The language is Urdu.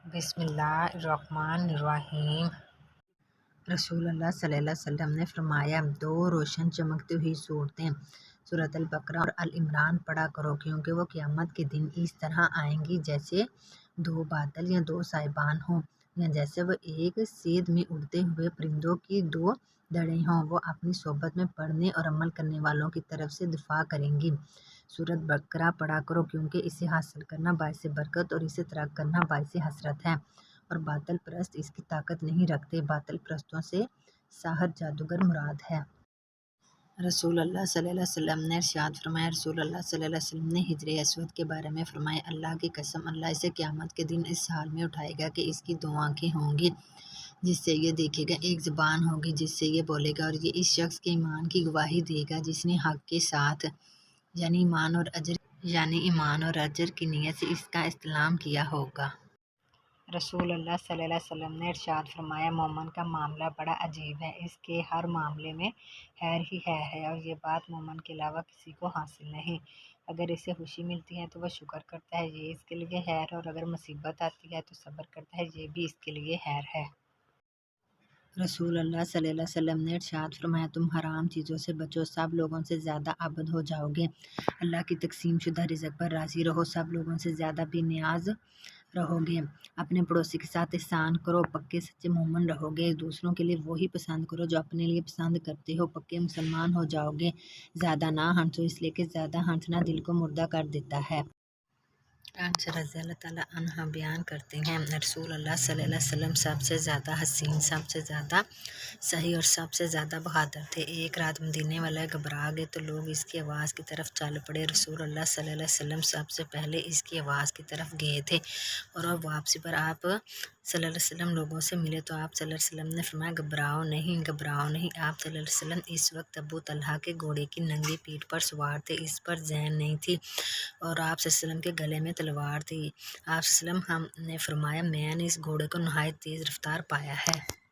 بسم اللہ الرحمن الرحیم۔ رسول اللہ صلی اللہ علیہ وسلم نے فرمایا، دو روشن چمکتی ہوئی صورتیں سورۃ البقرہ اور آل عمران پڑھا کرو، کیونکہ وہ قیامت کے دن اس طرح آئیں گی جیسے دو بادل یا دو سائبان ہوں، یا جیسے وہ ایک سید میں اڑتے ہوئے پرندوں کی دو دڑیں ہوں۔ وہ اپنی صحبت میں پڑھنے اور عمل کرنے والوں کی طرف سے دفاع کریں گی۔ سورۃ بقرہ پڑھا کرو، کیونکہ اسے حاصل کرنا باعث برکت اور اسے ترک کرنا باعث حسرت ہے، اور باطل پرست اس کی طاقت نہیں رکھتے۔ باطل پرستوں سے ساحر جادوگر مراد ہے۔ رسول اللہ صلی اللہ علیہ وسلم نے ارشاد فرمایا، رسول اللہ صلی اللہ علیہ وسلم نے حجر اسود کے بارے میں فرمایا، اللہ کی قسم، اللہ اسے قیامت کے دن اس حال میں اٹھائے گا کہ اس کی دو آنکھیں ہوں گی جس سے یہ دیکھے گا، ایک زبان ہوگی جس سے یہ بولے گا، اور یہ اس شخص کے ایمان کی گواہی دے گا جس نے حق کے ساتھ یعنی ایمان اور اجر کی نیت سے اس کا استعلام کیا ہوگا۔ رسول اللہ صلی اللہ علیہ وسلم نے ارشاد فرمایا، مومن کا معاملہ بڑا عجیب ہے، اس کے ہر معاملے میں خیر ہی خیر ہے، اور یہ بات مومن کے علاوہ کسی کو حاصل نہیں۔ اگر اسے خوشی ملتی ہے تو وہ شکر کرتا ہے، یہ اس کے لیے خیر ہے، اور اگر مصیبت آتی ہے تو صبر کرتا ہے، یہ بھی اس کے لیے خیر ہے۔ رسول اللہ صلی اللہ علیہ وسلم نے ارشاد فرمایا، تم حرام چیزوں سے بچو، سب لوگوں سے زیادہ عابد ہو جاؤ گے، اللہ کی تقسیم شدہ رزق پر راضی رہو، سب لوگوں سے زیادہ بے نیاز رہو گے، اپنے پڑوسی کے ساتھ احسان کرو، پکے سچے مومن رہو گے، دوسروں کے لیے وہی پسند کرو جو اپنے لیے پسند کرتے ہو، پکے مسلمان ہو جاؤ گے، زیادہ نہ ہنسو، اس لیے کہ زیادہ ہنسنا دل کو مردہ کر دیتا ہے۔ انس رضی اللہ تعالیٰ عنہ بیان کرتے ہیں، رسول اللہ صلی اللہ علیہ وسلم سب سے زیادہ حسین، سب سے زیادہ صحیح اور سب سے زیادہ بہادر تھے۔ ایک رات مدینے والے گھبرا گئے تو لوگ اس کی آواز کی طرف چل پڑے۔ رسول اللہ صلی اللہ علیہ وسلم سب سے پہلے اس کی آواز کی طرف گئے تھے، اور واپسی پر آپ صلی اللہ علیہ وسلم لوگوں سے ملے تو آپ صلی اللہ علیہ وسلم نے فرمایا، گھبراؤ نہیں، گھبراؤ نہیں۔ آپ صلی اللہ علیہ وسلم اس وقت ابو طلحہ کے گھوڑے کی ننگی پیٹھ پر سوار تھے، اس پر زین نہیں تھی، اور آپ صلی اللہ علیہ وسلم کے گلے میں تلوار تھی۔ آپ صلی اللہ علیہ وسلم نے فرمایا، میں نے اس گھوڑے کو نہایت تیز رفتار پایا ہے۔